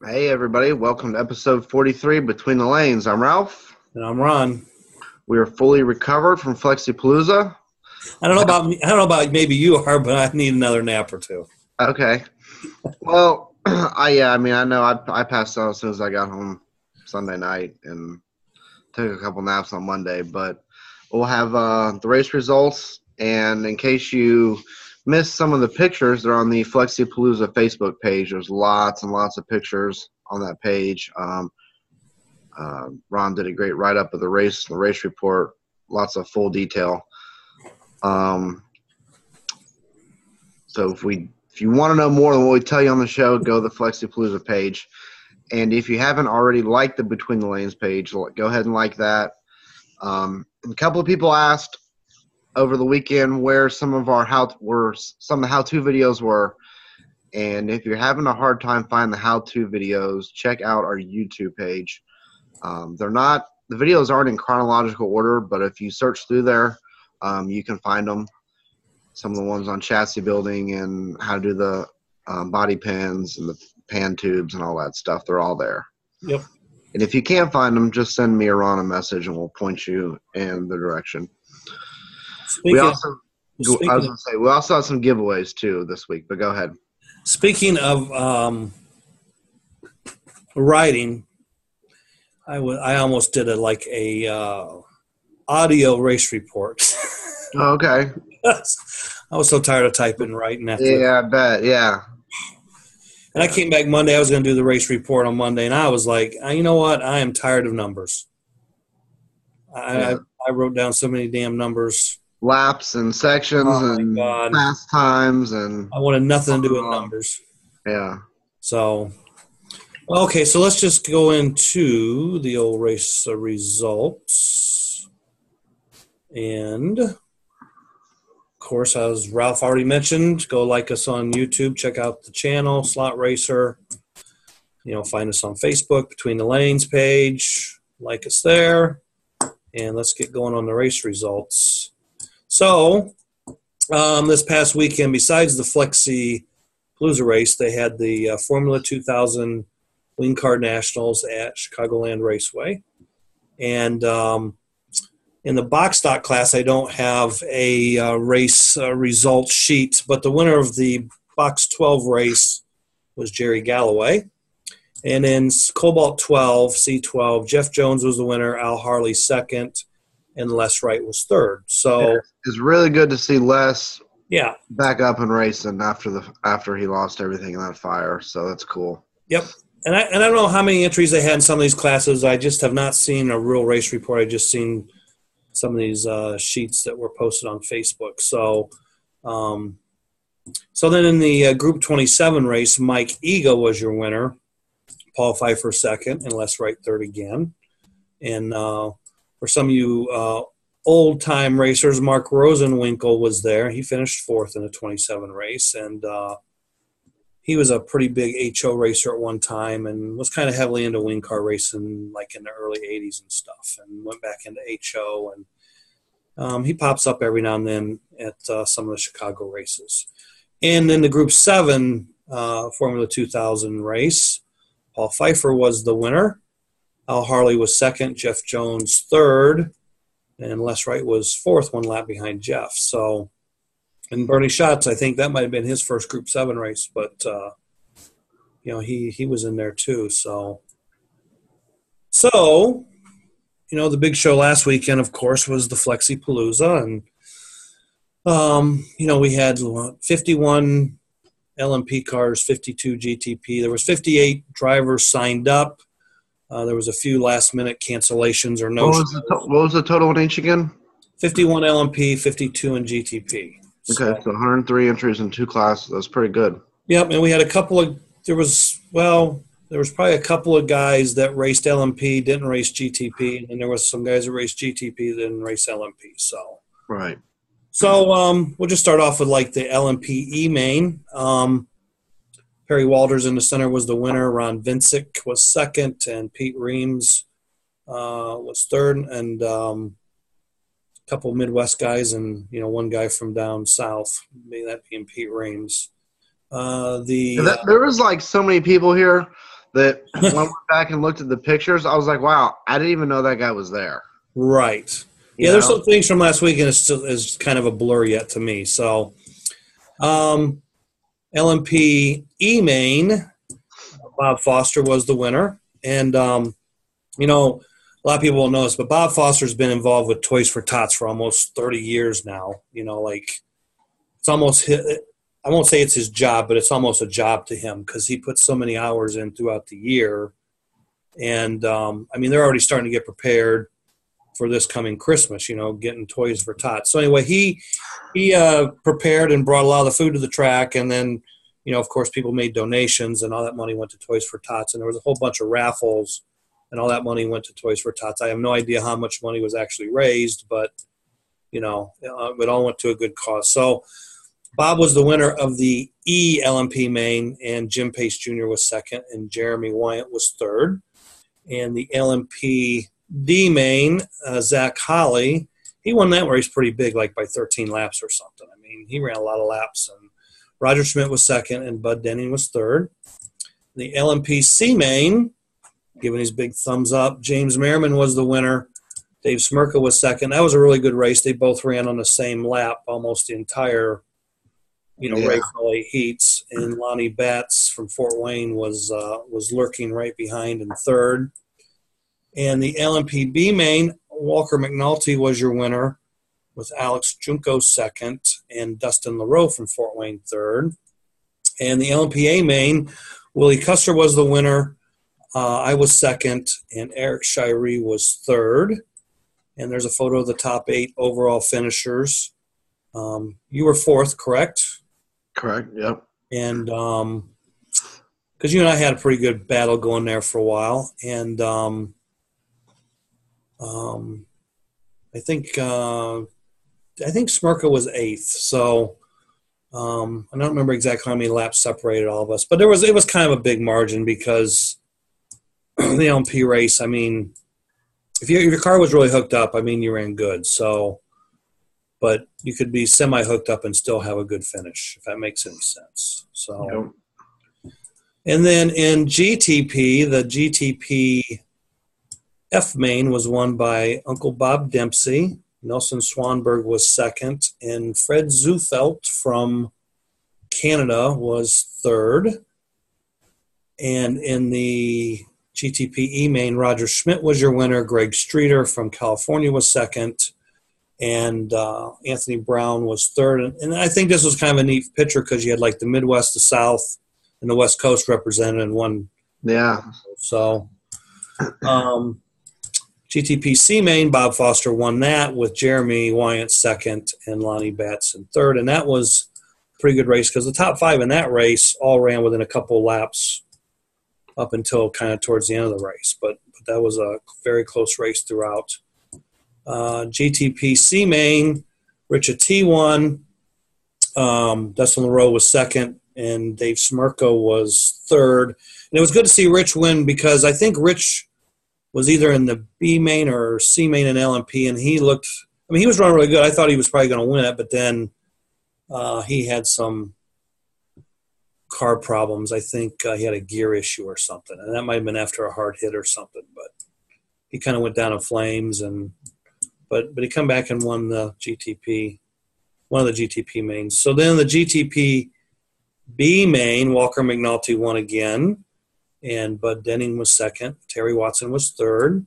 Hey everybody, welcome to episode 43 Between the Lanes. I'm Ralph. And I'm Ron. We are fully recovered from Flexi Palooza. I don't know about me. I don't know about maybe you are, but I need another nap or two. Okay. Well, I know I passed out as soon as I got home Sunday night and took a couple naps on Monday, but we'll have the race results, and in case you missed some of the pictures, they're on the Flexi Palooza Facebook page. There's lots and lots of pictures on that page. Ron did a great write-up of the race report, lots of full detail. So if you want to know more than what we tell you on the show, go to the Flexi Palooza page. And if you haven't already liked the Between the Lanes page, go ahead and like that. A couple of people asked over the weekend where some of the how-to videos were. And if you're having a hard time finding the how-to videos, check out our YouTube page. The videos aren't in chronological order, but if you search through there, you can find them. Some of the ones on chassis building and how to do the body pins and the pan tubes and all that stuff, they're all there. Yep. And if you can't find them, just send me or Ron a message and we'll point you in the direction. We also have some giveaways too this week, but go ahead. Speaking of writing, I almost did a audio race report. Oh, okay. I was so tired of typing and writing after. Yeah, I bet. Yeah. And I came back Monday. I was going to do the race report on Monday, and I was like, you know what? I am tired of numbers. I wrote down so many damn numbers. Laps and sections and fast times, and I wanted nothing to do with numbers. Yeah. So, okay, so let's just go into the old race results. And, of course, as Ralph already mentioned, go like us on YouTube. Check out the channel, Slot Racer. Find us on Facebook, Between the Lanes page. Like us there. And let's get going on the race results. So, this past weekend, besides the Flexi Palooza race, they had the Formula 2000 Wing Car Nationals at Chicagoland Raceway. And in the box stock class, I don't have a race result sheet, but the winner of the box 12 race was Jerry Galloway. And in Cobalt 12, C12, Jeff Jones was the winner, Al Harley second, and Les Wright was third. So it's really good to see Les back up and racing after he lost everything in that fire. So that's cool. Yep. And I don't know how many entries they had in some of these classes. I just have not seen a real race report. I just seen some of these sheets that were posted on Facebook. So then in the Group 27 race, Mike Ega was your winner, Paul Pfeiffer second, and Les Wright third again. And for some of you old-time racers, Mark Rosenwinkel was there. He finished fourth in the 27 race, and he was a pretty big HO racer at one time and was kind of heavily into wing car racing like in the early 80s and stuff, and went back into HO. And he pops up every now and then at some of the Chicago races. And in the Group 7 Formula 2000 race, Paul Pfeiffer was the winner. Al Harley was second, Jeff Jones third, and Les Wright was fourth, one lap behind Jeff. So, and Bernie Schatz, I think that might have been his first Group 7 race, but he was in there too. So the big show last weekend, of course, was the Flexi Palooza, and we had 51 LMP cars, 52 GTP. There was 58 drivers signed up. There was a few last-minute cancellations or no. What was the total in each again? 51 LMP, 52 in GTP. Okay, so 103 entries in two classes. That's pretty good. Yep, and we had there was probably a couple of guys that raced LMP, didn't race GTP, and there was some guys that raced GTP that didn't race LMP. So right. So we'll just start off with like the LMP E-Main. Perry Walters in the center was the winner. Ron Vincic was second, and Pete Reams was third, and a couple of Midwest guys, and one guy from down south, that being Pete Reams. There was like so many people here that when I went back and looked at the pictures, I was like, wow, I didn't even know that guy was there. Right. Yeah, there's some things from last week, and it's still is kind of a blur yet to me. So, LMP E-Main, Bob Foster was the winner. And, you know, a lot of people won't know this, but Bob Foster's been involved with Toys for Tots for almost 30 years now. You know, like, it's almost I won't say it's his job, but it's almost a job to him because he puts so many hours in throughout the year. And, I mean, they're already starting to get prepared for this coming Christmas, you know, getting Toys for Tots. So anyway, he prepared and brought a lot of the food to the track. And then, you know, of course, people made donations and all that money went to Toys for Tots. And there was a whole bunch of raffles and all that money went to Toys for Tots. I have no idea how much money was actually raised, but, you know, it all went to a good cause. So Bob was the winner of the LMP main, and Jim Pace Jr. was second, and Jeremy Wyatt was third. And the LMP D main, Zach Holly, he won that race pretty big, like by 13 laps or something. I mean, he ran a lot of laps. And Roger Schmidt was second, and Bud Denning was third. The LMP C main, giving his big thumbs up, James Merriman was the winner. Dave Smirka was second. That was a really good race. They both ran on the same lap almost the entire, you know, race, all 8 heats. And Lonnie Batts from Fort Wayne was lurking right behind in third. And the LMPB main, Walker McNulty was your winner with Alex Junko second and Dustin LaRoe from Fort Wayne third. And the LMPA main, Willie Custer was the winner. I was second, and Eric Shirey was third. And there's a photo of the top 8 overall finishers. You were fourth, correct? Correct, yep. And because you and I had a pretty good battle going there for a while. And I think Smirka was 8th. So I don't remember exactly how many laps separated all of us. But it was kind of a big margin because the LMP race, I mean, if your car was really hooked up, I mean, you ran good. So, but you could be semi-hooked up and still have a good finish, if that makes any sense. So, And then in GTP, the GTP F main was won by Uncle Bob Dempsey. Nelson Swanberg was second, and Fred Zufelt from Canada was third. And in the GTP E main, Roger Schmidt was your winner. Greg Streeter from California was second, and Anthony Brown was third. And I think this was kind of a neat picture because you had like the Midwest, the South, and the West Coast represented in one. Yeah. So GTP C main, Bob Foster won that with Jeremy Wyatt second and Lonnie Batts in third. And that was a pretty good race because the top 5 in that race all ran within a couple laps up until kind of towards the end of the race. But that was a very close race throughout. GTP C main, Richard T won. Dustin LaRoe was second, and Dave Smirko was third. And it was good to see Rich win because I think Rich was either in the B main or C main in LMP, and he looked – I mean, he was running really good. I thought he was probably going to win it, but then he had some car problems. I think he had a gear issue or something, and that might have been after a hard hit or something. But he kind of went down in flames, and but he come back and won the GTP, one of the GTP mains. So then the GTP B main, Walker McNulty won again, and Bud Denning was second. Terry Watson was third.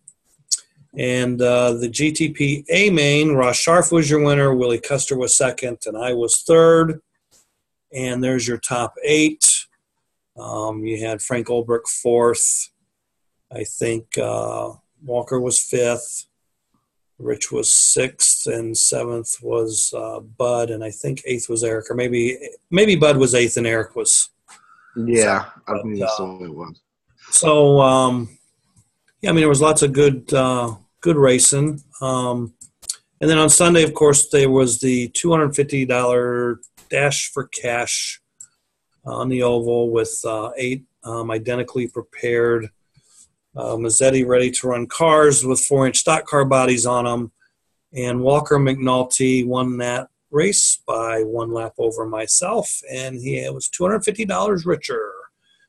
And the GTP A main, Ross Scharf was your winner. Willie Custer was second, and I was third. And there's your top 8. You had Frank Olbrich fourth. I think Walker was 5th. Rich was 6th, and 7th was Bud, and I think 8th was Eric, or maybe Bud was 8th and Eric was. Yeah, I think that's the way it was. So, yeah, I mean, there was lots of good racing. And then on Sunday, of course, there was the $250 Dash for Cash on the oval with 8 identically prepared Mazzetti ready-to-run cars with 4-inch stock car bodies on them. And Walker McNulty won that race by 1 lap over myself, and he was $250 richer.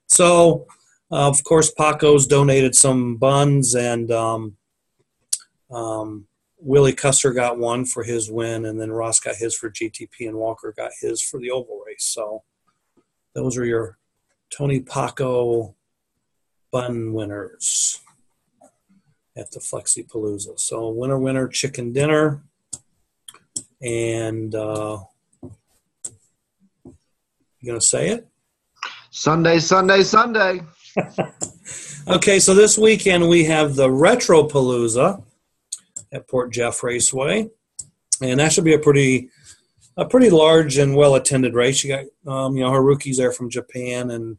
So Of course, Paco's donated some buns, and Willie Cusser got one for his win, and then Ross got his for GTP, and Walker got his for the oval race. So those are your Tony Paco bun winners at the Flexi Palooza. So winner, chicken dinner. And you going to say it? Sunday. Okay, so this weekend we have the Retro Palooza at Port Jeff Raceway, and that should be a pretty large and well attended race. You got Haruki's there from Japan, and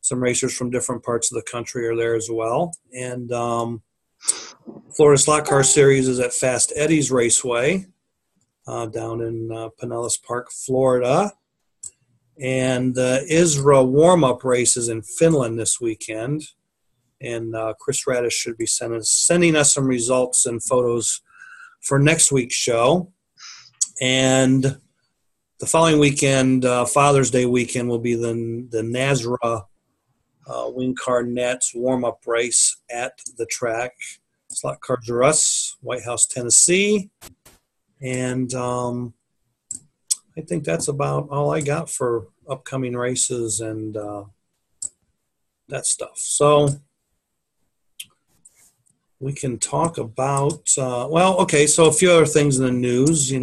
some racers from different parts of the country are there as well. And Florida Slot Car Series is at Fast Eddie's Raceway down in Pinellas Park, Florida. And ISRA warm-up races in Finland this weekend. And Chris Radish should be sending us some results and photos for next week's show. And the following weekend, Father's Day weekend, will be the NASRA Wing Car Nets warm-up race at the track. Slot Cars are us, White House, Tennessee. And I think that's about all I got for upcoming races and that stuff. So we can talk about, so a few other things in the news. The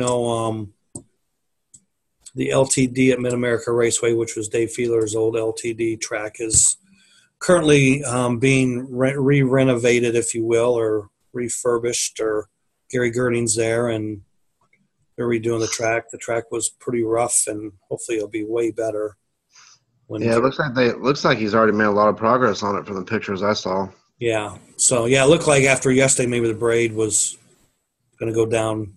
LTD at Mid-America Raceway, which was Dave Feeler's old LTD track, is currently being re-renovated, if you will, or refurbished, or Gary Girding's there, and they're redoing the track. The track was pretty rough, and hopefully it'll be way better. It looks like he's already made a lot of progress on it from the pictures I saw. Yeah. So it looked like after yesterday, maybe the braid was going to go down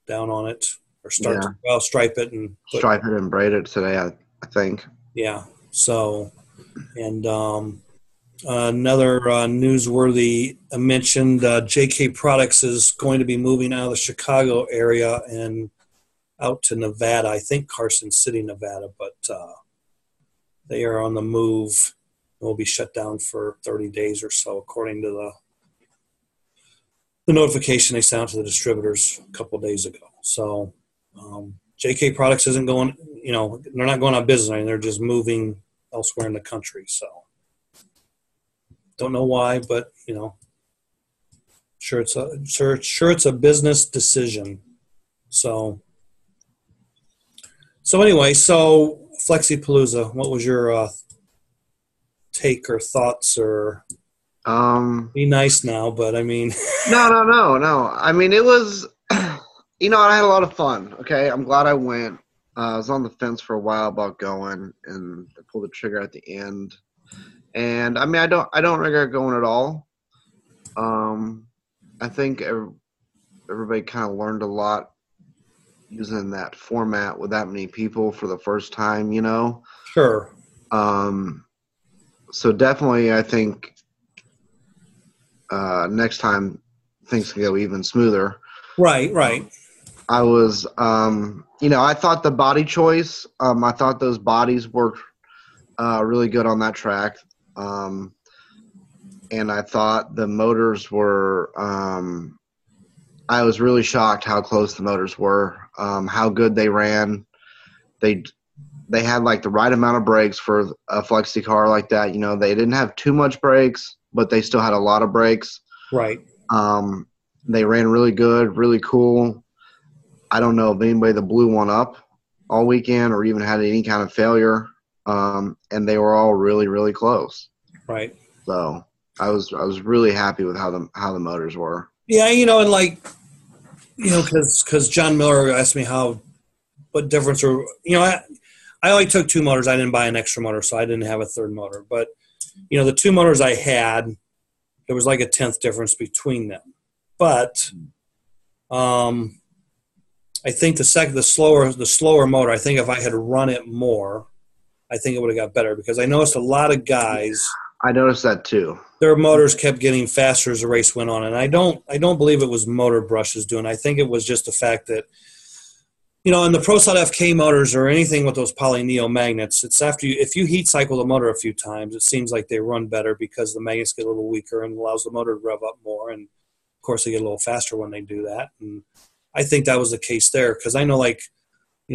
on it, or stripe it and braid it today, I think. Yeah. So, and another newsworthy mentioned, JK Products is going to be moving out of the Chicago area and out to Nevada. I think Carson City, Nevada, but they are on the move. Will be shut down for 30 days or so, according to the notification they sent out to the distributors a couple of days ago. So JK Products isn't going, they're not going out of business. I mean, they're just moving elsewhere in the country. So don't know why, but sure it's a business decision. So anyway, Flexi Palooza, what was your take or thoughts, or be nice now, but I mean no. I mean, it was I had a lot of fun. Okay, I'm glad I went. I was on the fence for a while about going, and I pulled the trigger at the end. And I mean, I don't regret going at all. I think everybody kind of learned a lot using that format with that many people for the first time, Sure. So definitely, I think next time things can go even smoother. Right. I was, I thought the body choice, I thought those bodies worked really good on that track. And I thought the motors were, I was really shocked how close the motors were, how good they ran. They had like the right amount of brakes for a flexi car like that. They didn't have too much brakes, but they still had a lot of brakes. Right. They ran really good, really cool. I don't know if anybody that blew one up all weekend or even had any kind of failure. And they were all really, really close. Right. So I was really happy with how the motors were. Yeah, and because John Miller asked me what difference or I only took two motors. I didn't buy an extra motor, so I didn't have a third motor. But the two motors I had, there was like a 1/10 difference between them. But I think the slower motor, I think if I had run it more, I think it would have got better, because I noticed a lot of guys. I noticed that too. Their motors kept getting faster as the race went on, and I don't believe it was motor brushes doing it. I think it was just the fact that And the Pro Slot FK motors or anything with those poly neo magnets, it's if you heat cycle the motor a few times, it seems like they run better because the magnets get a little weaker and allows the motor to rev up more. And of course, they get a little faster when they do that. And I think that was the case there because I know,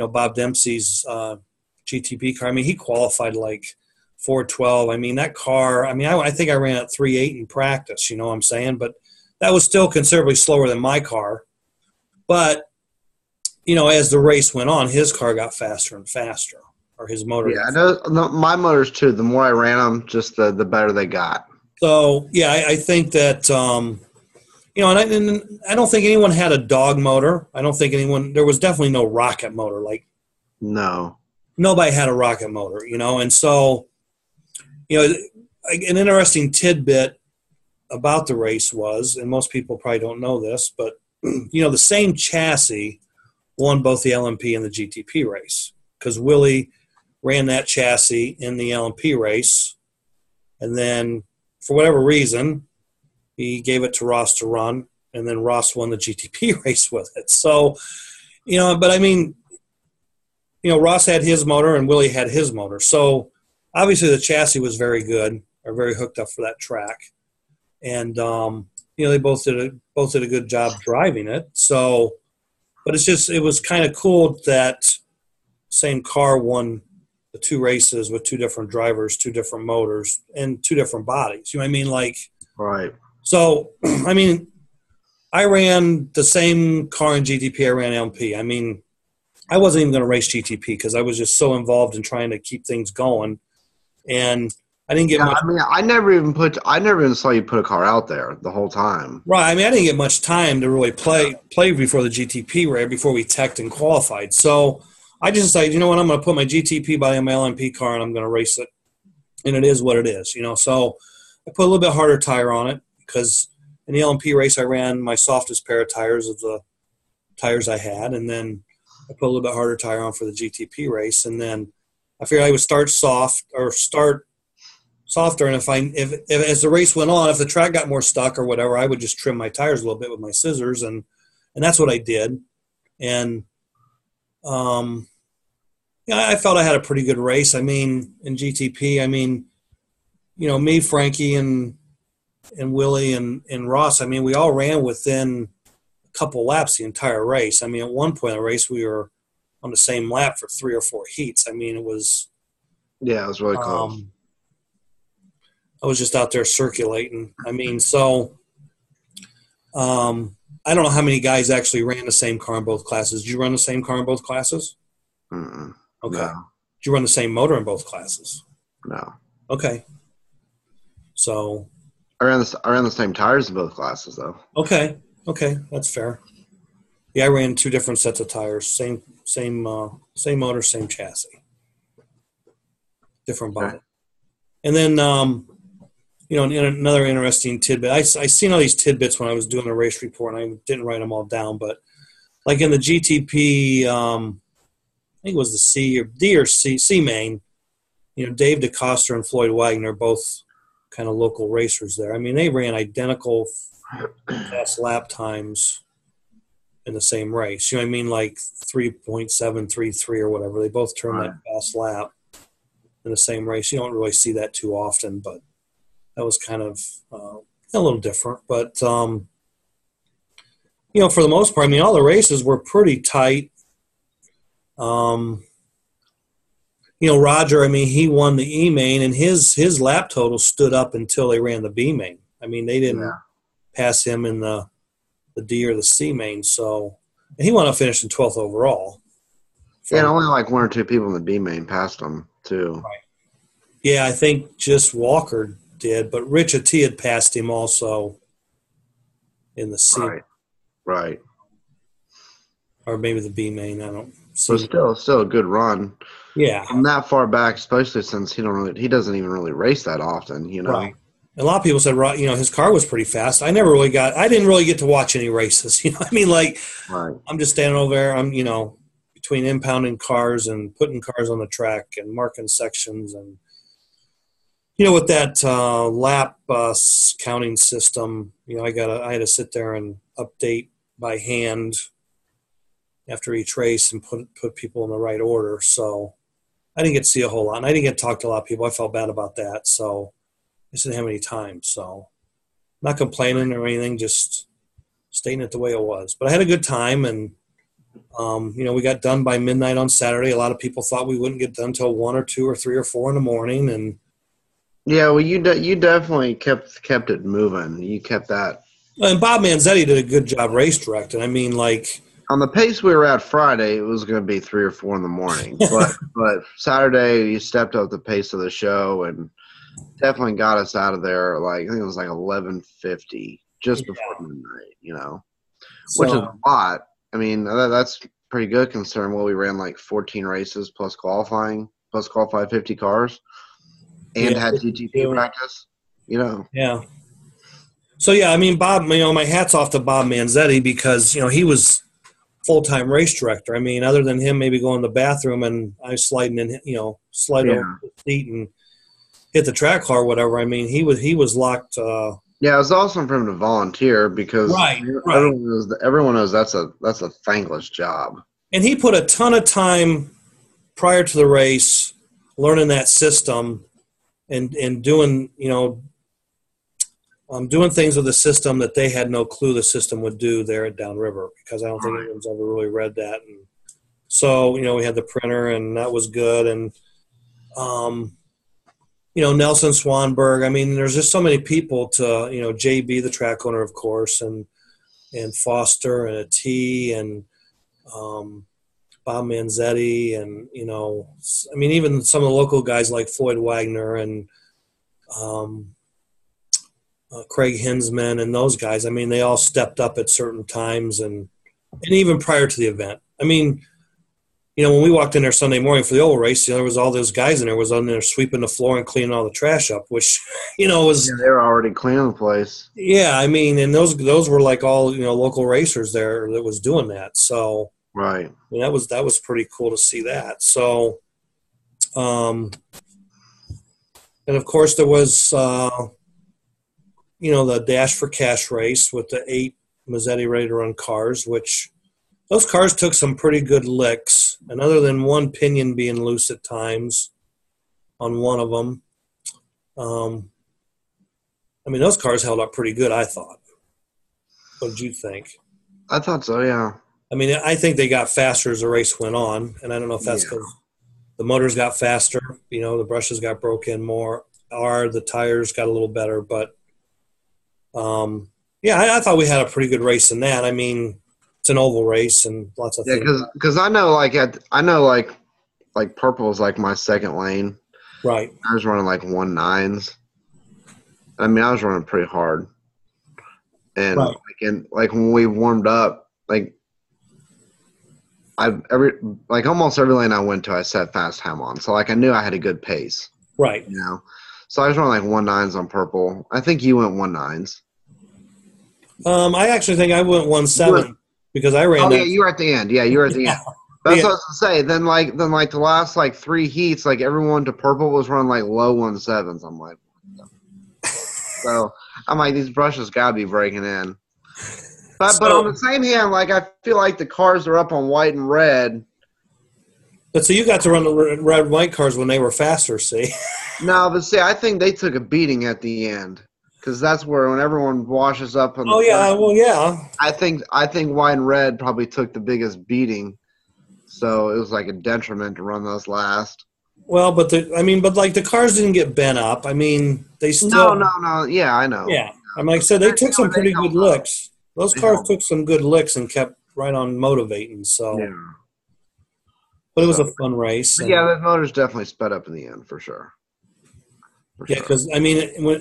Bob Dempsey's GTP car. I mean, he qualified like 412. I mean, that car. I mean, I think I ran at 3.8 in practice. You know what I'm saying? But that was still considerably slower than my car. But as the race went on, his car got faster and faster, or his motor. Yeah, I know. No, my motors too. The more I ran them, just the better they got. So yeah, I think that and I don't think anyone had a dog motor. I don't think there was definitely no rocket motor. Like, no, nobody had a rocket motor, and so, an interesting tidbit about the race was, and most people probably don't know this, but, the same chassis won both the LMP and the GTP race because Willie ran that chassis in the LMP race, and then for whatever reason, he gave it to Ross to run, and then Ross won the GTP race with it. So, but I mean, Ross had his motor and Willie had his motor. So obviously the chassis was very good, or very hooked up for that track. And, they both did a good job driving it. So, but it was kind of cool that same car won the two races with two different drivers, two different motors, and two different bodies. You know what I mean? Like, right. So, I mean, I ran the same car in GTP I ran LMP. I mean, I wasn't even going to race GTP because I was just so involved in trying to keep things going, and I didn't get much. I mean, I never even saw you put a car out there the whole time. Right. I mean, I didn't get much time to really play before the GTP race, before we teched and qualified. So I just decided, you know what, I'm going to put my GTP body on my LMP car and I'm going to race it, and it is what it is. So I put a little bit harder tire on it. Because in the LMP race, I ran my softest pair of tires of the tires I had, and then I put a little bit harder tire on for the GTP race, and then I figured I would start softer, and if as the race went on, if the track got more stuck or whatever, I would just trim my tires a little bit with my scissors, and that's what I did, and I felt I had a pretty good race. I mean, in GTP, I mean, me, Frankie, and Willie and Ross, I mean, we all ran within a couple laps the entire race. I mean, at one point in the race, we were on the same lap for 3 or 4 heats. I mean, it was really close. I was just out there circulating. I mean, so I don't know how many guys actually ran the same car in both classes. Did you run the same car in both classes? Mm-mm. Okay. No. Did you run the same motor in both classes? No. Okay. So I ran the same tires in both classes, though. Okay, that's fair. Yeah, I ran 2 different sets of tires, same motor, same chassis, different body. Okay. And then, another interesting tidbit. I seen all these tidbits when I was doing the race report, and I didn't write them all down. But like in the GTP, I think it was the D or C main. Dave DeCoster and Floyd Wagner, both kind of local racers there. I mean, they ran identical fast lap times in the same race. You know what I mean? Like 3.733 or whatever. They both turned that fast lap in the same race. You don't really see that too often, but that was kind of a little different. But, for the most part, I mean, all the races were pretty tight. Roger, I mean, he won the E main, and his lap total stood up until they ran the B main. I mean, they didn't pass him in the D or the C main. So, and he wound up finishing 12th overall. And only like 1 or 2 people in the B main passed him too. Right. Yeah, I think just Walker did, but Rich T had passed him also in the C. Right. Or maybe the B main. I don't see. So still a good run. Yeah. From that far back, especially since he doesn't even really race that often, Right. A lot of people said, his car was pretty fast. I didn't really get to watch any races. I mean, like, I'm just standing over there. I'm, between impounding cars and putting cars on the track and marking sections. And, with that lap counting system, I had to sit there and update by hand after each race and put people in the right order. So I didn't get to see a whole lot, and I didn't get to talk to a lot of people. I felt bad about that. So I just didn't have any time. So not complaining or anything, just stating it the way it was. But I had a good time, and we got done by midnight on Saturday. A lot of people thought we wouldn't get done till 1 or 2 or 3 or 4 in the morning, and Yeah, well, you definitely kept it moving. You kept that. And Bob Manzetti did a good job race directing. I mean, like On the pace we were at Friday, it was going to be 3 or 4 in the morning. But Saturday, you stepped up the pace of the show and definitely got us out of there. I think it was like 11:50, just before midnight. Which is a lot. I mean, that's pretty good considering we ran like 14 races plus qualified 50 cars, and had GTP practice. Yeah. So yeah, I mean, Bob. My hat's off to Bob Manzetti because he was full-time race director. I mean, other than him maybe going to the bathroom and I sliding in, slide over the seat and hit the track car or whatever. I mean, he was locked. Yeah, it was awesome for him to volunteer because everyone knows that's a thankless job. And he put a ton of time prior to the race learning that system and doing doing things with the system that they had no clue the system would do there at Downriver, because I don't think anyone's ever really read that. And so, we had the printer, and that was good. And, Nelson Swanberg. I mean, there's just so many people to, JB, the track owner, of course, and Foster and a T and Bob Manzetti and, even some of the local guys like Floyd Wagner and Craig Hinsman and those guys. I mean, they all stepped up at certain times and even prior to the event. I mean, when we walked in there Sunday morning for the oval race, there was all those guys in there was on there sweeping the floor and cleaning all the trash up, which, was. Yeah, they were already cleaning the place. Yeah, I mean, and those were like all, local racers there that was doing that. So, right. I mean, that was pretty cool to see that. So, and of course there was, the Dash for Cash race with the 8 Mazzetti Ready to Run cars, which those cars took some pretty good licks. And other than one pinion being loose at times on one of them, those cars held up pretty good, I thought. What did you think? I thought so, yeah. I mean, I think they got faster as the race went on, and I don't know if that's because the motors got faster, the brushes got broken more, or the tires got a little better, but I thought we had a pretty good race in that. I mean, it's an oval race and lots of things. Yeah, because I know like purple is like my second lane. Right. I was running like 1.9s. I mean, I was running pretty hard. And when we warmed up, almost every lane I went to, I set fast time on. So I knew I had a good pace. Right. So I was running like 1.9s on purple. I think you went 1.9s. I actually think I went 1.7 because I ran. Oh yeah, you were at the end. Yeah, you were at the end. That's what I was gonna say. Then the last 3 heats, everyone to purple was running low 1.7s. I'm like, so I'm like, these brushes gotta be breaking in. But on the same hand, I feel like the cars are up on white and red. But so you got to run the red and white cars when they were faster, see? No, but see, I think they took a beating at the end. Because that's when everyone washes up. On I think white and red probably took the biggest beating, so it was like a detriment to run those last. Well, but the cars didn't get bent up. I mean, they still. No. Yeah, I know. Yeah, like I said, they took some pretty good licks. Those cars took some good licks and kept right on motivating. So, but it was a fun race. Yeah, the motors definitely sped up in the end for sure. Yeah, because when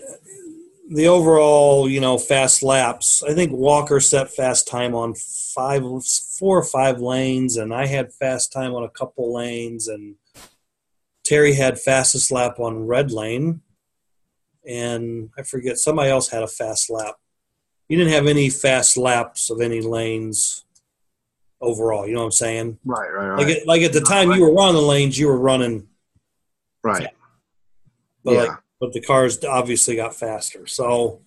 the overall, fast laps, I think Walker set fast time on 4 or 5 lanes, and I had fast time on a couple lanes, and Terry had fastest lap on red lane, and I forget, somebody else had a fast lap. You didn't have any fast laps of any lanes overall, you know what I'm saying? Right. Like at the time you were running the lanes, you were running. Right. But the cars obviously got faster. So,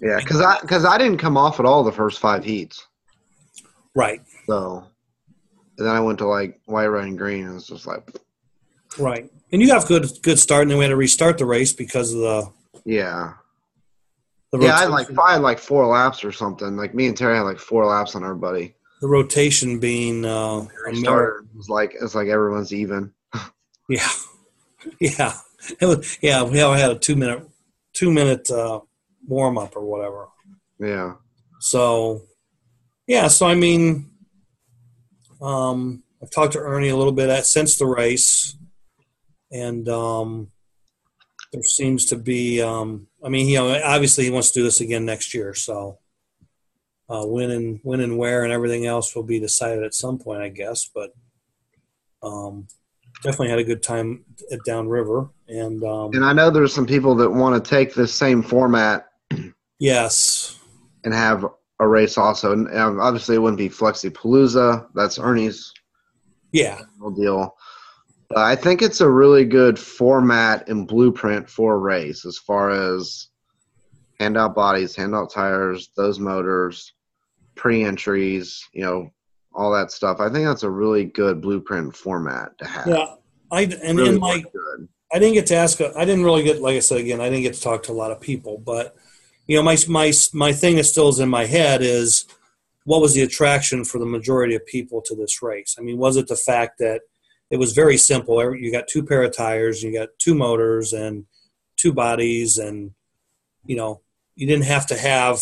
yeah, because I didn't come off at all the first 5 heats. Right. So, And then I went to like white, red, and green, and it was just like, Right. And you got good start, and then we had to restart the race because of the yeah. Yeah, rotation. I had like 4 laps or something. Like me and Terry had like 4 laps on everybody. The rotation being a Restarted. It's like everyone's even. Yeah, yeah. We had a 2 minute warm up or whatever. Yeah. So yeah, so I mean, I've talked to Ernie a little bit since the race, and there seems to be. I mean, obviously he wants to do this again next year. So when and where and everything else will be decided at some point, I guess. But definitely had a good time at Downriver, and I know there's some people that want to take this same format. Yes. And have a race also. And obviously it wouldn't be Flexi Palooza. That's Ernie's deal. But I think it's a really good format and blueprint for a race as far as handout bodies, handout tires, those motors, pre-entries, all that stuff. I think that's a really good blueprint format to have. Yeah. I didn't get to ask. I didn't really get, like I said again, I didn't get to talk to a lot of people, but my thing that still is in my head is, what was the attraction for the majority of people to this race? I mean, was it the fact that it was very simple? You got 2 pair of tires, you got 2 motors and 2 bodies, and you didn't have to have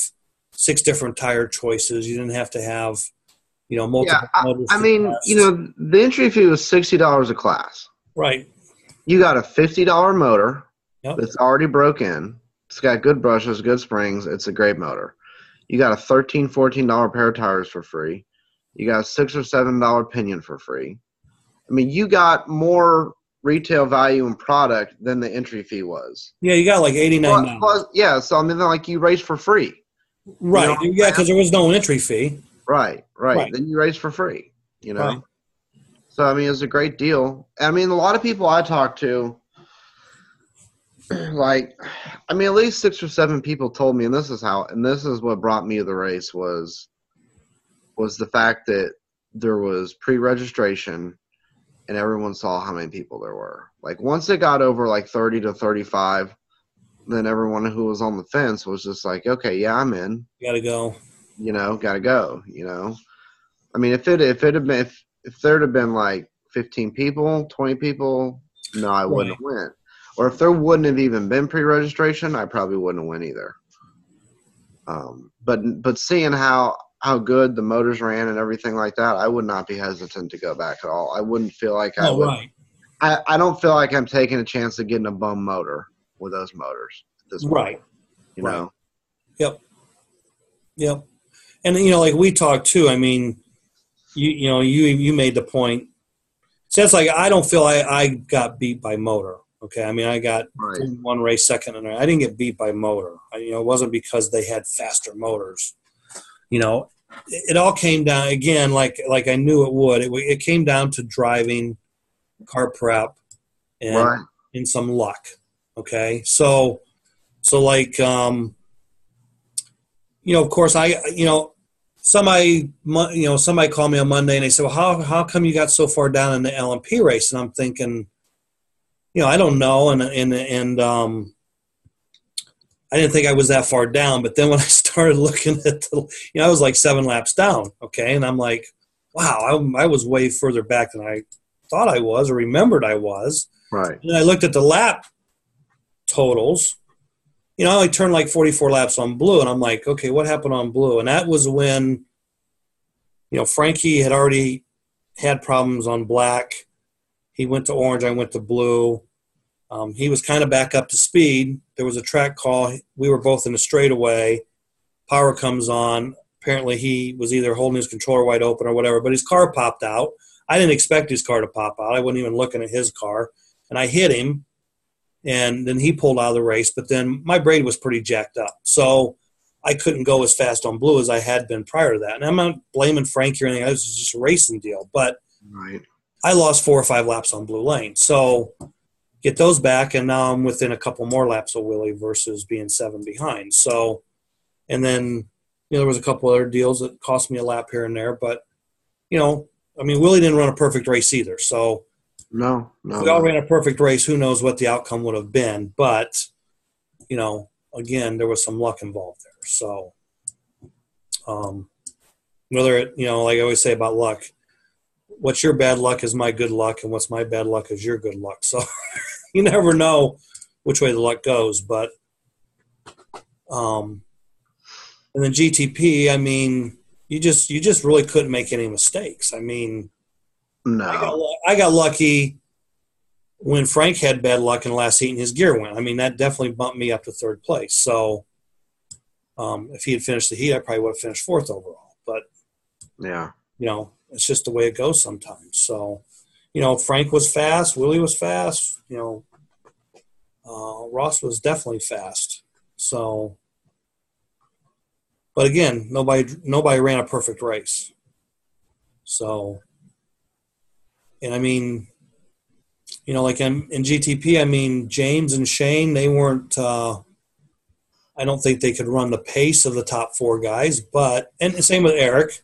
6 different tire choices. You didn't have to have multiple motors. I mean, the entry fee was $60 a class. Right. You got a $50 motor Yep. that's already broke in. It's got good brushes, good springs. It's a great motor. You got a $13, $14 pair of tires for free. You got a $6 or $7 pinion for free. I mean, you got more retail value and product than the entry fee was. Yeah, you got like $89. Yeah, so I mean, like you race for free. Right. Yeah, because there was no entry fee. Right. Then you race for free. Right. So I mean, it's a great deal. I mean, a lot of people I talk to, like, I mean, at least 6 or 7 people told me, and this is what brought me to the race was the fact that there was pre-registration and everyone saw how many people there were. Like, once it got over like 30 to 35, then everyone who was on the fence was just like, okay, yeah, I'm in. Gotta go. Gotta go. I mean, if there'd have been like 15 people, 20 people, no, I wouldn't have went. Or if there wouldn't have even been pre-registration, I probably wouldn't have went either. But seeing how good the motors ran and everything like that, I would not be hesitant to go back at all. I wouldn't feel like I would. Right. I don't feel like I'm taking a chance of getting a bum motor with those motors at this point. Right. Yep. And like we talked too. I mean, you made the point. So it's like I don't feel I got beat by motor. Okay, I mean I got one race second, and I didn't get beat by motor. It wasn't because they had faster motors. It all came down again, like I knew it would. It came down to driving, car prep, and in some luck. Okay, so like of course somebody called me on Monday and they said, well, how come you got so far down in the LMP race? And I'm thinking, I don't know, and I didn't think I was that far down. But then when I started looking at I was like 7 laps down, okay, and I'm like, wow, I was way further back than I thought I was or remembered I was. Right. And I looked at the lap totals. I only turned like 44 laps on blue, and I'm like, okay, what happened on blue? And that was when, Frankie had already had problems on black. He went to orange, I went to blue. He was kind of back up to speed. There was a track call. We were both in a straightaway. Power comes on. Apparently he was either holding his controller wide open or whatever, but his car popped out. I didn't expect his car to pop out. I wasn't even looking at his car. And I hit him, and then he pulled out of the race. But then my braid was pretty jacked up. So I couldn't go as fast on blue as I had been prior to that. And I'm not blaming Frankie or anything. It was just a racing deal. But I lost 4 or 5 laps on blue lane. So get those back, and now I'm within a couple more laps of Willie versus being 7 behind. So, and then, there was a couple other deals that cost me a lap here and there. But, I mean, Willie didn't run a perfect race either. So No. if we all ran a perfect race, who knows what the outcome would have been. But, you know, again, there was some luck involved there. So whether, you know, like I always say about luck, what's your bad luck is my good luck, and what's my bad luck is your good luck. So you never know which way the luck goes. But and then GTP, I mean, you just really couldn't make any mistakes. I mean, No. I got lucky when Frank had bad luck in the last heat and his gear went. I mean, that definitely bumped me up to third place. So if he had finished the heat, I probably would have finished fourth overall. But Yeah. you know, it's just the way it goes sometimes. So, you know, Frank was fast, Willie was fast, you know, Ross was definitely fast. So, but again, nobody ran a perfect race. So, and I mean, you know, like in GTP, I mean, James and Shane, they weren't, I don't think they could run the pace of the top four guys, but, and the same with Eric,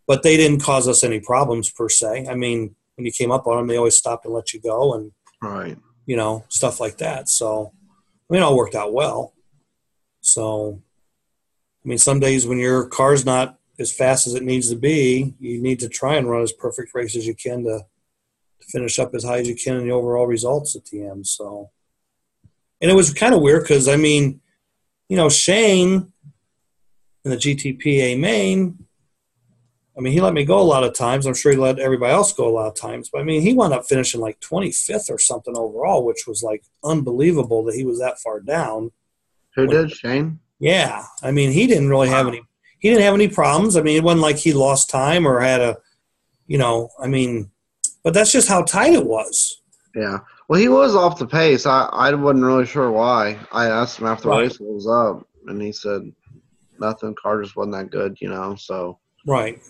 but they didn't cause us any problems per se. I mean, when you came up on them, they always stopped and let you go and, Right. you know, stuff like that. So, I mean, it all worked out well. So, I mean, some days when your car's not as fast as it needs to be, you need to try and run as perfect race as you can to finish up as high as you can in the overall results at the end. So, and it was kind of weird because, I mean, you know, Shane in the GTPA main, I mean, he let me go a lot of times. I'm sure he let everybody else go a lot of times. But, I mean, he wound up finishing like 25th or something overall, which was like unbelievable that he was that far down. Who did? Shane? Yeah. I mean, he didn't really have any – he didn't have any problems. I mean, it wasn't like he lost time or had a – you know, I mean – but that's just how tight it was. Yeah. Well, he was off the pace. I wasn't really sure why. I asked him after the race what was up, and he said nothing. Car just wasn't that good, you know, so. Right.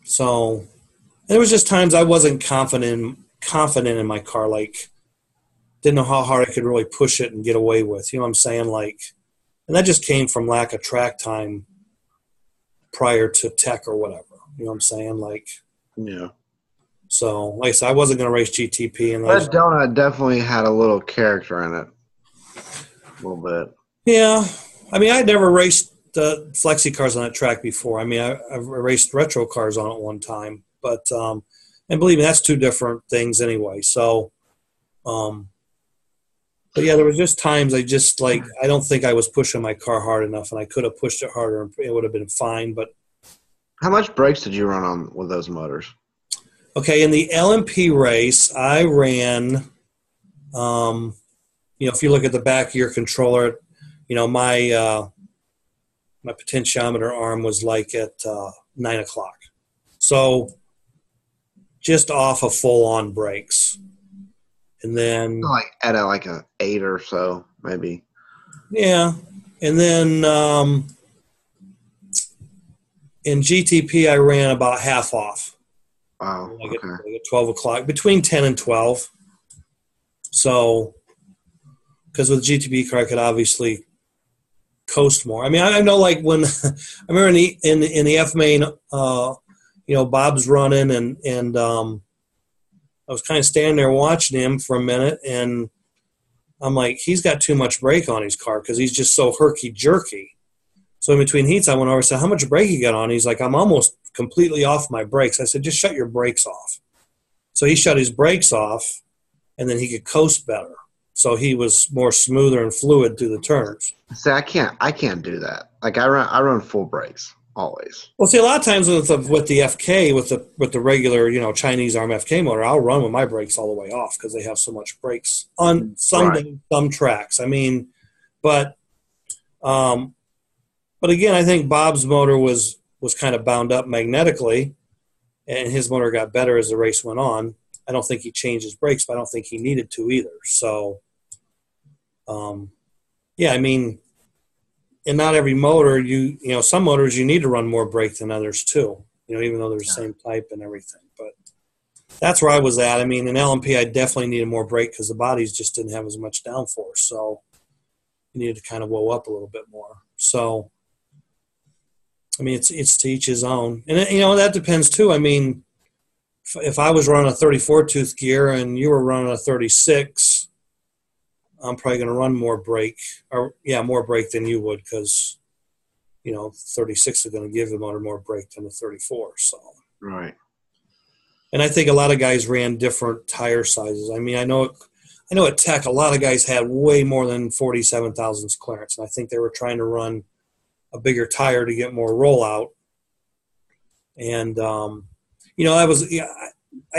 So there was just times I wasn't confident in my car, like didn't know how hard I could really push it and get away with. You know what I'm saying? Like, and that just came from lack of track time prior to tech or whatever. You know what I'm saying? Like, yeah. So, like I said, I wasn't going to race GTP. And that donut definitely had a little character in it. A little bit. Yeah. I mean, I'd never raced the Flexi cars on that track before. I mean, I've raced retro cars on it one time. But, and believe me, that's two different things anyway. So, but yeah, there was just times I just like, I don't think I was pushing my car hard enough, and I could have pushed it harder and it would have been fine. But how much brakes did you run on with those motors? Okay, in the LMP race, I ran, you know, if you look at the back of your controller, you know, my potentiometer arm was like at 9 o'clock. So just off of full-on brakes. And then like at like a 8 or so, maybe. Yeah. And then in GTP, I ran about half off. Wow. Like okay. at 12 o'clock, between 10 and 12. So, because with the GTP car, I could obviously coast more. I mean, I know like when I remember in the F main, you know, Bob's running and I was kind of standing there watching him for a minute, and I'm like, he's got too much brake on his car because he's just so herky-jerky. So in between heats, I went over and said, how much brake you got on? He's like, I'm almost completely off my brakes. I said, just shut your brakes off. So he shut his brakes off, and then he could coast better. So he was more smoother and fluid through the turns. See, I can't do that. Like I run full brakes always. Well, see, a lot of times with the FK, with the regular, you know, Chinese arm FK motor, I'll run with my brakes all the way off because they have so much brakes on some tracks. I mean, but again, I think Bob's motor was kind of bound up magnetically, and his motor got better as the race went on. I don't think he changed his brakes, but I don't think he needed to either. So, yeah, I mean, and not every motor, you know, some motors you need to run more brake than others too, you know, even though they're the same type and everything. But that's where I was at. I mean, in LMP, I definitely needed more brake because the bodies just didn't have as much downforce. So you needed to kind of whoa up a little bit more. So, I mean, it's to each his own, and that depends too. I mean, if I was running a 34 tooth gear and you were running a 36, I'm probably going to run more brake, more brake than you would, because 36 is going to give the motor more brake than the 34. So Right. And I think a lot of guys ran different tire sizes. I mean, I know at Tech, a lot of guys had way more than 47 thousandths clearance, and I think they were trying to run a bigger tire to get more rollout. And I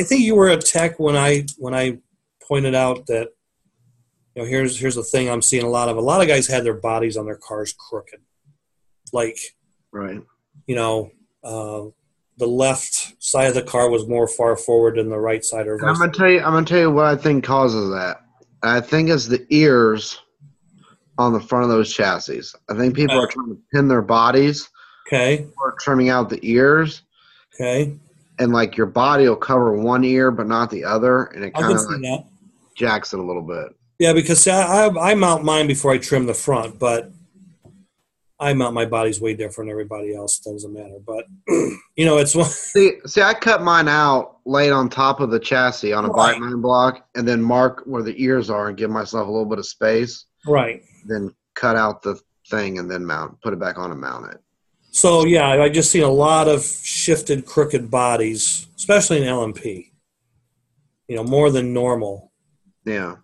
think you were at Tech when I pointed out that here's the thing I'm seeing a lot of guys had their bodies on their cars crooked, like Right. The left side of the car was more far forward than the right side, or vice I'm gonna tell you what I think causes that. I think it's the ears on the front of those chassis. I think people are trying to pin their bodies. Okay. Or trimming out the ears. Okay. And like your body will cover one ear but not the other, and it kind of jacks it a little bit. Yeah, because I mount mine before I trim the front, but I mount my bodies way different than everybody else. Doesn't matter, but it's one. See, I cut mine out, laid on top of the chassis on a bike line block, and then mark where the ears are and give myself a little bit of space. Right. Then cut out the thing and then put it back on and mount it. So yeah, I just seen a lot of shifted, crooked bodies, especially in LMP. More than normal. Yeah.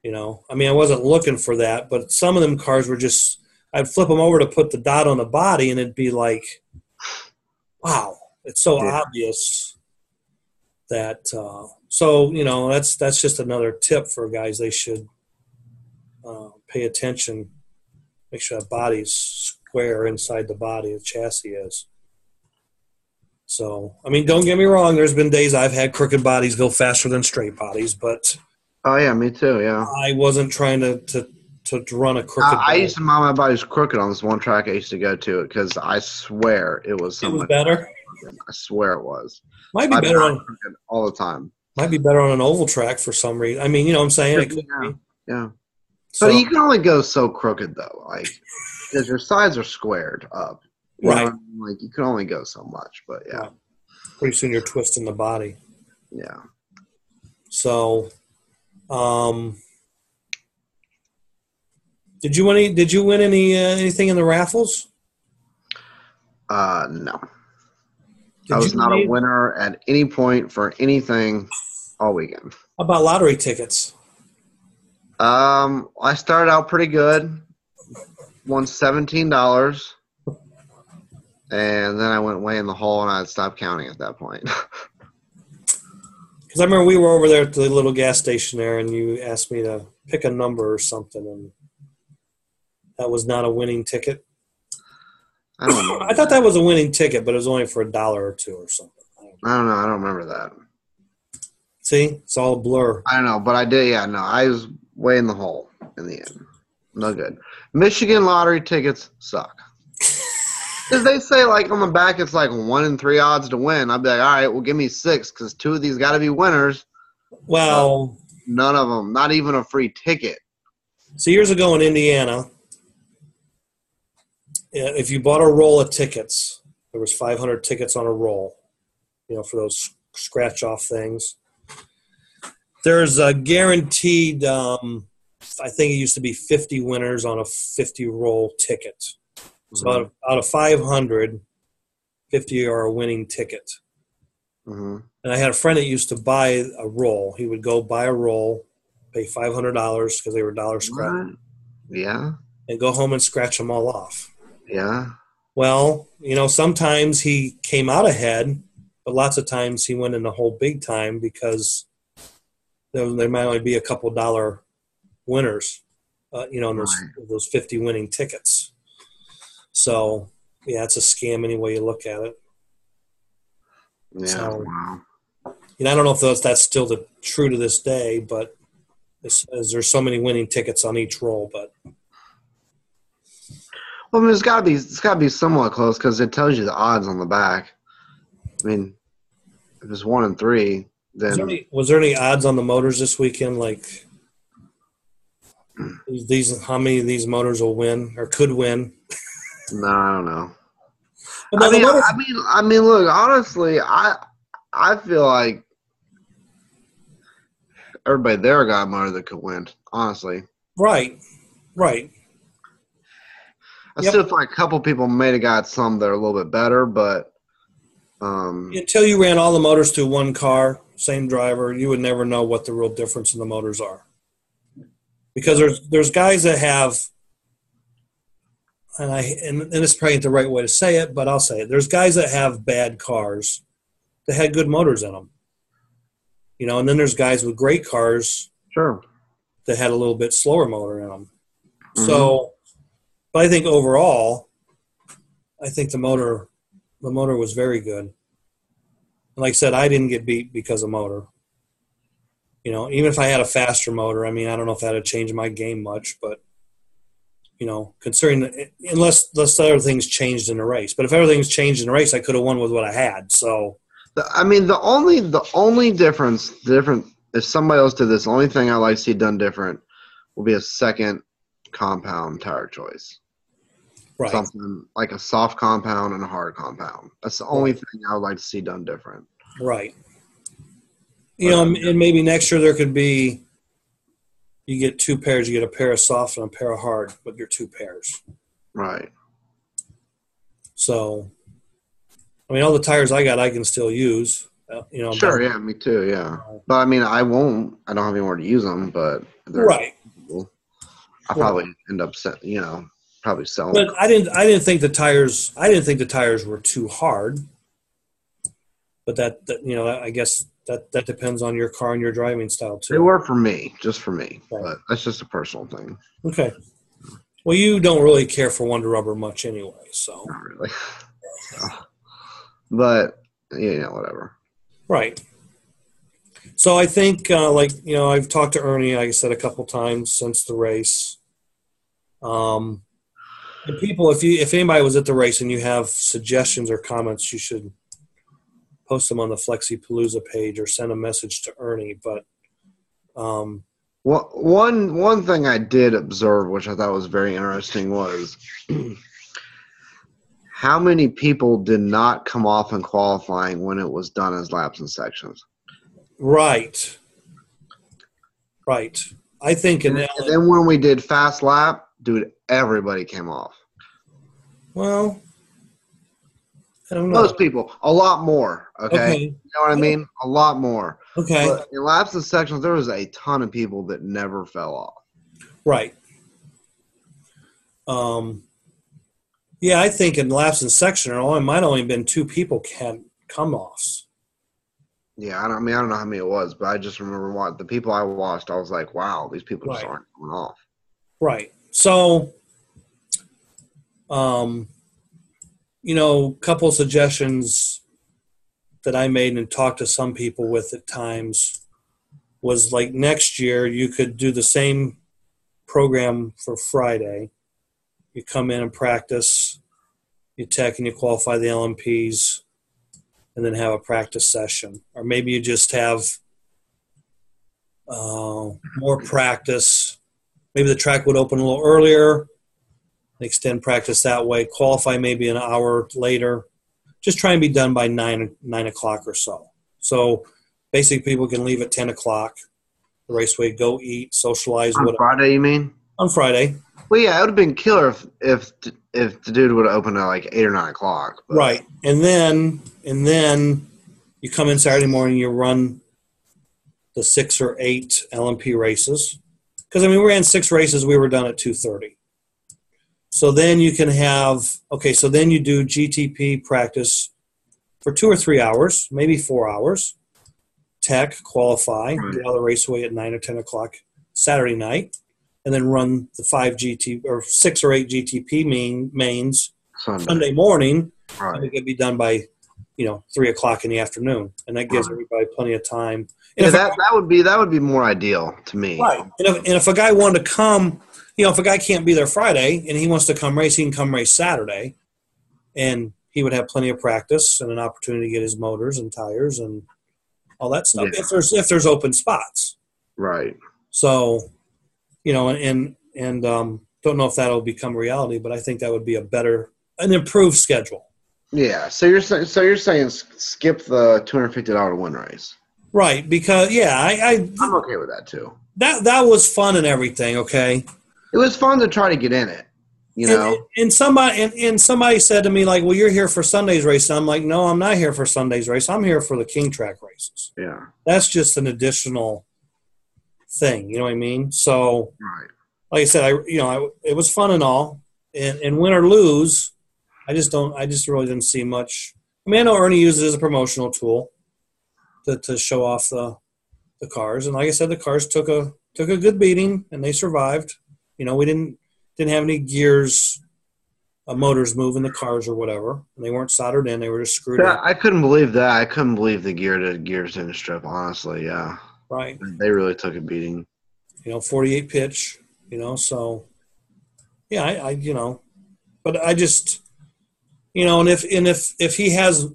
I mean, I wasn't looking for that, but some of them cars were just. I'd flip them over to put the dot on the body, and it'd be like, wow, it's so obvious that. That's just another tip for guys. They should pay attention, make sure that body's square inside the body, the chassis is. So, I mean, don't get me wrong. There's been days I've had crooked bodies go faster than straight bodies, but. Oh yeah, me too. Yeah. I wasn't trying to run a crooked body. I used to mount my body's crooked on this one track I used to go to because I swear it was something. It was better? I swear it was. Might be better on all the time. Might be better on an oval track for some reason. I mean, you know what I'm saying? It could be. Yeah. So, but you can only go so crooked though, like because your sides are squared up. Right. Like you can only go so much, but yeah. Right. Pretty soon you're twisting the body. Yeah. So, did you win anything in the raffles? No. I was not a winner at any point for anything all weekend. How about lottery tickets? I started out pretty good. Won $17. And then I went way in the hole and I stopped counting at that point. Because I remember we were over there at the little gas station there and you asked me to pick a number or something, and that was not a winning ticket. I don't know. I thought that was a winning ticket, but it was only for $1 or $2 or something. I don't know. I don't remember that. See? It's all a blur. I don't know, but I did. Yeah, no, I was way in the hole in the end. No good. Michigan lottery tickets suck. Because they say, like, on the back it's like 1 in 3 odds to win. I'd be like, all right, well, give me 6 because 2 of these got to be winners. Well. None of them. Not even a free ticket. So years ago in Indiana, if you bought a roll of tickets, there was 500 tickets on a roll, for those scratch-off things. There's a guaranteed, I think it used to be 50 winners on a 50-roll ticket. So out of 500, 50 are a winning ticket. Mm-hmm. And I had a friend that used to buy a roll. He would go buy a roll, pay $500 because they were dollar scratch. Yeah. And go home and scratch them all off. Yeah. Well, sometimes he came out ahead, but lots of times he went in the hole big time because there might only be a couple dollar winners, in those 50 winning tickets. So, yeah, it's a scam any way you look at it. Yeah, so, wow. I don't know if that's still true to this day, but there's so many winning tickets on each roll. But well, I mean, it's got to be somewhat close because it tells you the odds on the back. I mean, if it's 1 in 3, then was there any odds on the motors this weekend? Like how many of these motors will win or could win? No, I don't know. But no, I mean, look, honestly, I feel like everybody there got a motor that could win. Honestly, right. I still feel like a couple people may have got some that are a little bit better, but until you ran all the motors to one car, same driver, you would never know what the real difference in the motors are. Because there's guys that have, and it's probably not the right way to say it, but I'll say it. There's guys that have bad cars that had good motors in them. You know, and then there's guys with great cars that had a little bit slower motor in them. Mm-hmm. So, but I think overall, the motor was very good. Like I said, I didn't get beat because of motor. You know, even if I had a faster motor, I mean, I don't know if that would change my game much, but, you know, considering unless other things changed in the race. But if everything's changed in the race, I could have won with what I had. So, I mean, the only difference if somebody else did this, the only thing I like to see done different will be a second compound tire choice. Right. Something like a soft compound and a hard compound. That's the only thing I would like to see done different. Right. You know, and maybe next year there could be, you get two pairs. You get a pair of soft and a pair of hard with your two pairs. Right. So, I mean, all the tires I got, I can still use. You know. Sure. Yeah. Me too. Yeah. But I mean, I won't. I don't have anywhere to use them. But right. I'll probably end up probably selling. But I didn't think the tires were too hard. But that you know, I guess that depends on your car and your driving style too. They were for me, just for me. Right. But that's just a personal thing. Okay. Well, you don't really care for Wonder Rubber much anyway, so. Not really. But you know, whatever. Right. So I think, like, you know, I've talked to Ernie, like I said, a couple times since the race. And people, if anybody was at the race and you have suggestions or comments, you should post them on the Flexi Palooza page or send a message to Ernie. But well, one thing I did observe, which I thought was very interesting, was how many people did not come off in qualifying when it was done as laps and sections. Right. I think, and then when we did fast lap, dude, everybody came off. Well, I don't know. Most people, a lot more. Okay, you know what I mean? A lot more. Okay. But in laps and sections, there was a ton of people that never fell off. Right. Yeah, I think in laps and section, it might only been 2 people had come-offs. Yeah, I don't know how many it was, but I just remember the people I watched. I was like, wow, these people just aren't coming off. Right. So, you know, a couple of suggestions that I made and talked to some people with at times was like next year you could do the same program for Friday. You come in and practice, you tech and you qualify the LMPs, and then have a practice session. Or maybe you just have more practice. Maybe the track would open a little earlier, extend practice that way, qualify maybe an hour later. Just try and be done by 9 o'clock or so. So basically people can leave at 10 o'clock, the raceway, go eat, socialize. On Friday, you mean? On Friday. Well, yeah, it would have been killer if the dude would have opened at like 8 or 9 o'clock. But. Right. And then you come in Saturday morning, you run the 6 or 8 LMP races. Because, I mean, we ran 6 races. We were done at 2:30. So then you can so then you do GTP practice for 2 or 3 hours, maybe 4 hours. Tech, qualify, get out of the raceway at 9 or 10 o'clock Saturday night, and then run the 6 or 8 GTP mains Sunday morning. Right. And it can be done by, 3 o'clock in the afternoon, and that gives everybody plenty of time. And that would be more ideal to me. Right. And if a guy wanted to come, if a guy can't be there Friday and he wants to come race, he can come race Saturday, and he would have plenty of practice and an opportunity to get his motors and tires and all that stuff. Yeah. If there's open spots. Right. So, and don't know if that'll become reality, but I think that would be an improved schedule. Yeah. So you're saying skip the $250 win race. Right, because I'm okay with that too. That was fun and everything, okay? It was fun to try to get in it, you know. And somebody said to me, like, well, you're here for Sunday's race. And I'm like, no, I'm not here for Sunday's race. I'm here for the King Track races. Yeah. That's just an additional thing, you know what I mean? So, Right. like I said, it was fun and all. And win or lose, I just really didn't see much. I mean, I know Ernie uses it as a promotional tool to show off the cars. And like I said, the cars took a good beating and they survived. You know, we didn't have any motors moving the cars or whatever. And they weren't soldered in. They were just screwed in. I couldn't believe that. I couldn't believe the gears didn't strip, honestly. Yeah. Right. They really took a beating. 48 pitch, so yeah, but I just, and if he has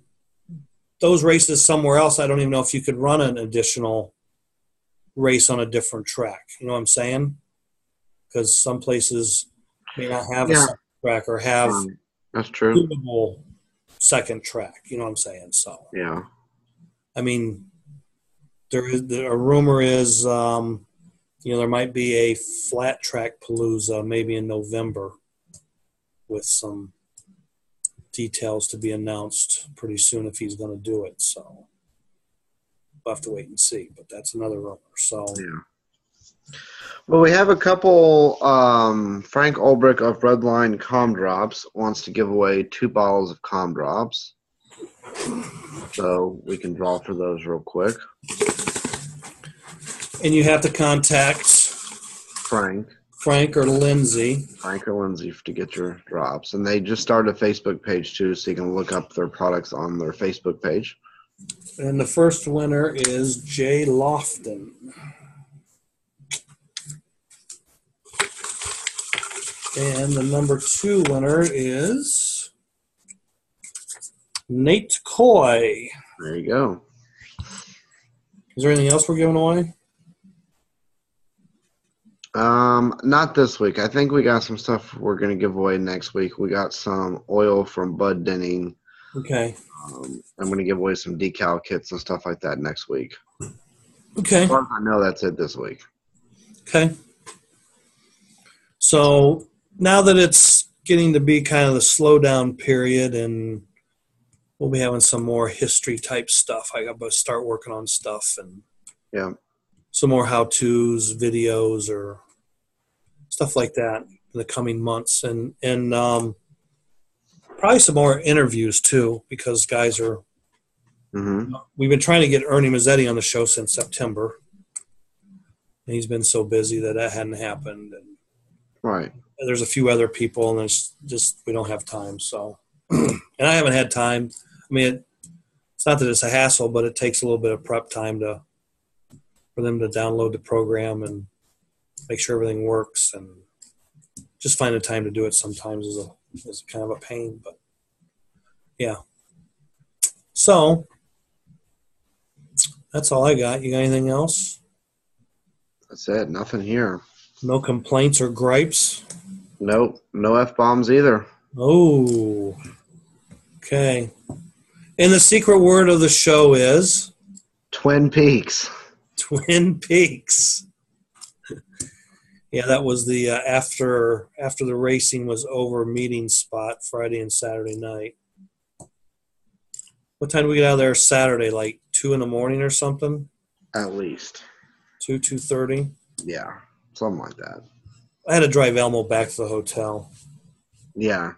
those races somewhere else, I don't even know if you could run an additional race on a different track. You know what I'm saying? Because some places may not have a second track or have that's true. suitable second track. You know what I'm saying? So yeah, I mean, a rumor is there might be a flat track Palooza maybe in November with some details to be announced pretty soon if he's going to do it. So we'll have to wait and see. But that's another rumor. So yeah. Well, we have a couple. Frank Ulbrich of Redline Calm Drops wants to give away 2 bottles of Calm Drops. So we can draw for those real quick. And you have to contact Frank or Lindsay. Frank or Lindsay to get your drops. And they just started a Facebook page, too, so you can look up their products on their Facebook page. And the first winner is Jay Lofton. And the number 2 winner is Nate Coy. There you go. Is there anything else we're giving away? Not this week. I think we got some stuff we're going to give away next week. We got some oil from Bud Denning. Okay. I'm going to give away some decal kits and stuff like that next week. Okay. As far as I know, that's it this week. Okay. So now that it's getting to be kind of the slowdown period and we'll be having some more history type stuff, I got to start working on stuff and some more how-tos, videos, or stuff like that in the coming months, and probably some more interviews too, because guys are. Mm-hmm. We've been trying to get Ernie Mazzetti on the show since September, and he's been so busy that hadn't happened. And right. There's a few other people, and it's just we don't have time. So, and I haven't had time. I mean, it's not that it's a hassle, but it takes a little bit of prep time for them to download the program and make sure everything works, and just finding time to do it sometimes is kind of a pain, but yeah. So that's all I got. You got anything else? That's it. Nothing here. No complaints or gripes? Nope. No F-bombs either. Oh, okay. And the secret word of the show is? Twin Peaks. Twin Peaks. Yeah, that was the after the racing was over meeting spot Friday and Saturday night. What time did we get out of there Saturday? Like 2 a.m. or something? At least. 2:30? Yeah, something like that. I had to drive Elmo back to the hotel. Yeah.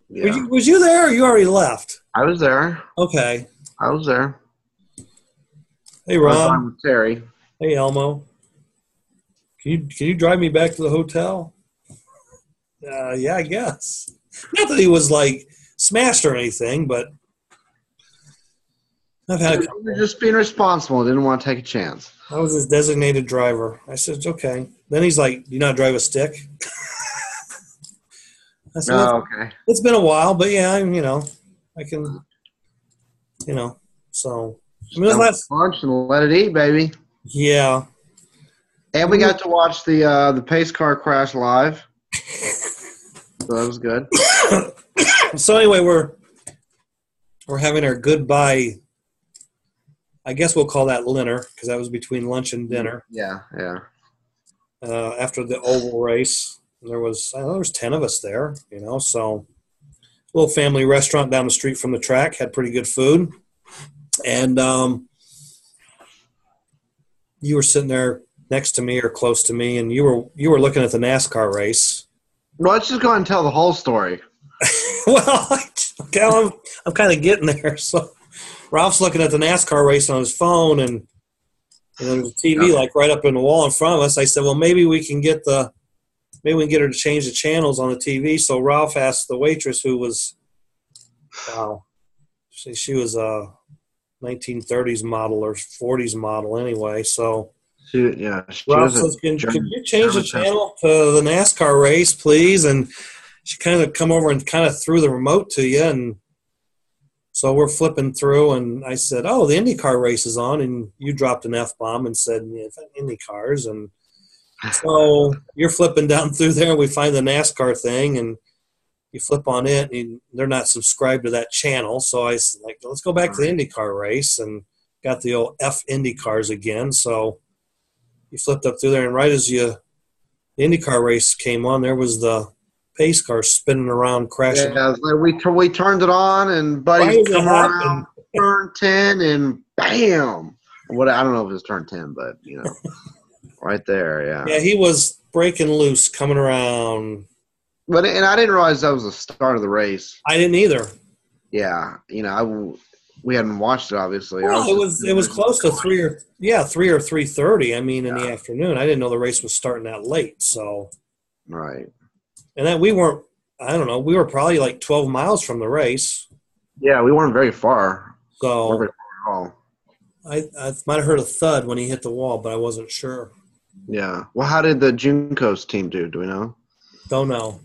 Was you there or you already left? I was there. Okay. I was there. Hey, Ron. I was on with Terry. Hey, Elmo. Can you drive me back to the hotel? Yeah, I guess. Not that he was like smashed or anything, but I've had a couple. He was just being responsible. Didn't want to take a chance. I was his designated driver. I said, okay. Then he's like, do you not drive a stick? I said, okay. It's been a while, but yeah, I can, so. I mean, lunch and let it eat, baby. Yeah. And we got to watch the pace car crash live. So that was good. So anyway, We're having our goodbye. I guess we'll call that dinner because that was between lunch and dinner. Yeah. After the oval race, there was 10 of us there. So a little family restaurant down the street from the track had pretty good food, and you were sitting there next to me or close to me, and you were looking at the NASCAR race. Well, let's just go ahead and tell the whole story. Well, I'm kind of getting there. So Ralph's looking at the NASCAR race on his phone, and there's a TV like right up in the wall in front of us. I said, well, maybe we can get her to change the channels on the TV. So Ralph asked the waitress, who was, she was a 1930s model or 40s model anyway. So Ralph says, can you change the channel to the NASCAR race, please? And she kind of come over and kind of threw the remote to you, and so we're flipping through, and I said, oh, the IndyCar race is on, and you dropped an F-bomb and said, yeah, IndyCars, and so you're flipping down through there, and we find the NASCAR thing, and you flip on it, and they're not subscribed to that channel, so I said, let's go back to the IndyCar race, and got the old F IndyCars again, so you flipped up through there, and right as the IndyCar race came on, there was the pace car spinning around, crashing. Yeah, like we turned it on, and Buddy's come around, turn 10, and bam! I don't know if it was turn 10, but right there, yeah. Yeah, he was breaking loose, coming around. And I didn't realize that was the start of the race. I didn't either. Yeah, we hadn't watched it obviously. Well, it was close to 3 or 3:30. I mean, in the afternoon. I didn't know the race was starting that late. So. Right. And then we weren't. I don't know. We were probably like 12 miles from the race. Yeah, we weren't very far. So. Not very far at all. I might have heard a thud when he hit the wall, but I wasn't sure. Yeah. Well, how did the Juncos team do? Do we know? Don't know.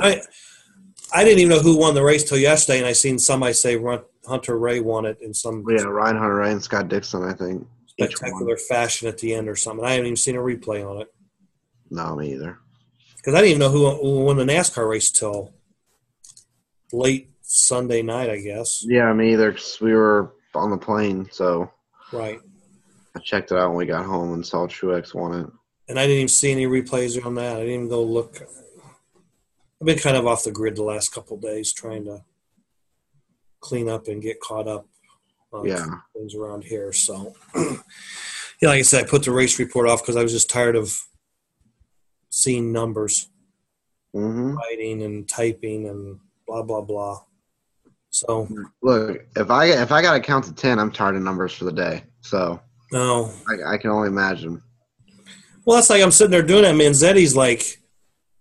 I didn't even know who won the race till yesterday, and I seen somebody say Hunter Ray won it in some Ryan Hunter Ray and Scott Dixon, I think. Spectacular fashion at the end or something. I haven't even seen a replay on it. No, me either. Because I didn't even know who won the NASCAR race till late Sunday night, I guess. Yeah, me either, because we were on the plane, so right. I checked it out when we got home and saw Truex won it. And I didn't even see any replays on that. I didn't even go look. I've been kind of off the grid the last couple of days trying to clean up and get caught up on things around here. So, like I said, I put the race report off because I was just tired of seeing numbers, writing and typing and blah, blah, blah. So, look, if I got to count to 10, I'm tired of numbers for the day. So, no, I can only imagine. Well, that's like I'm sitting there doing that. Manzetti's like,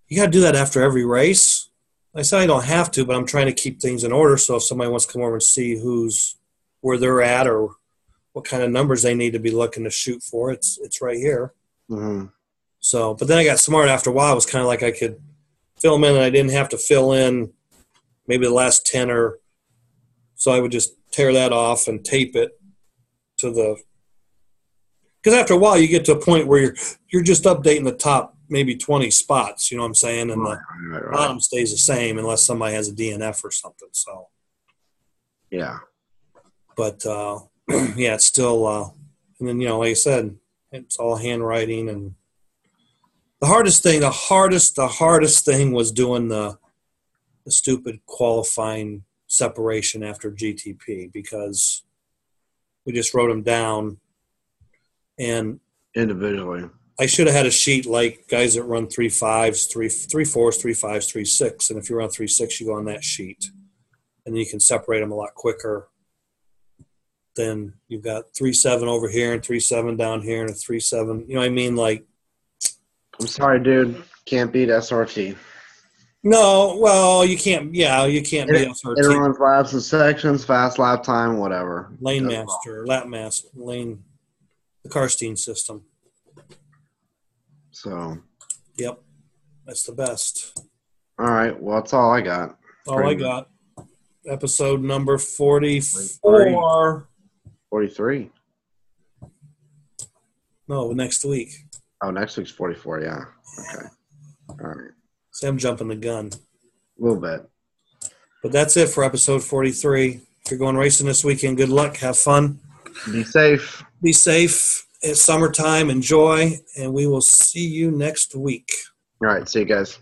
you got to do that after every race. I said I don't have to, but I'm trying to keep things in order. So if somebody wants to come over and see where they're at or what kind of numbers they need to be looking to shoot for, it's right here. Mm-hmm. So, but then I got smart after a while. It was kind of like I could film in and I didn't have to fill in maybe the last 10 or so. I would just tear that off and tape it to the – because after a while you get to a point where you're just updating the top maybe 20 spots, you know what I'm saying? And the bottom stays the same unless somebody has a DNF or something. So, yeah. But, yeah, it's still and then, like I said, it's all handwriting and – the hardest thing was doing the stupid qualifying separation after GTP because we just wrote them down and individually. I should have had a sheet like guys that run 3.5s, 3.4s, 3.5s, 3.6, and if you run 3.6, you go on that sheet, and then you can separate them a lot quicker. Then you've got 3.7 over here and 3.7 down here and a 3.7. You know what I mean? Like. I'm sorry, dude. Can't beat SRT. No, well, you can't. Yeah, you can't beat SRT. It runs laps and sections, fast lap time, whatever. Lane master, lap master, lane, the Karstein system. So. Yep, that's the best. All right, well, that's all I got. All I got. Episode number 44. 43. No, next week. Oh, next week's 44, yeah. Okay. All right. So I'm jumping the gun. A little bit. But that's it for episode 43. If you're going racing this weekend, good luck. Have fun. Be safe. Be safe. It's summertime. Enjoy. And we will see you next week. All right. See you guys.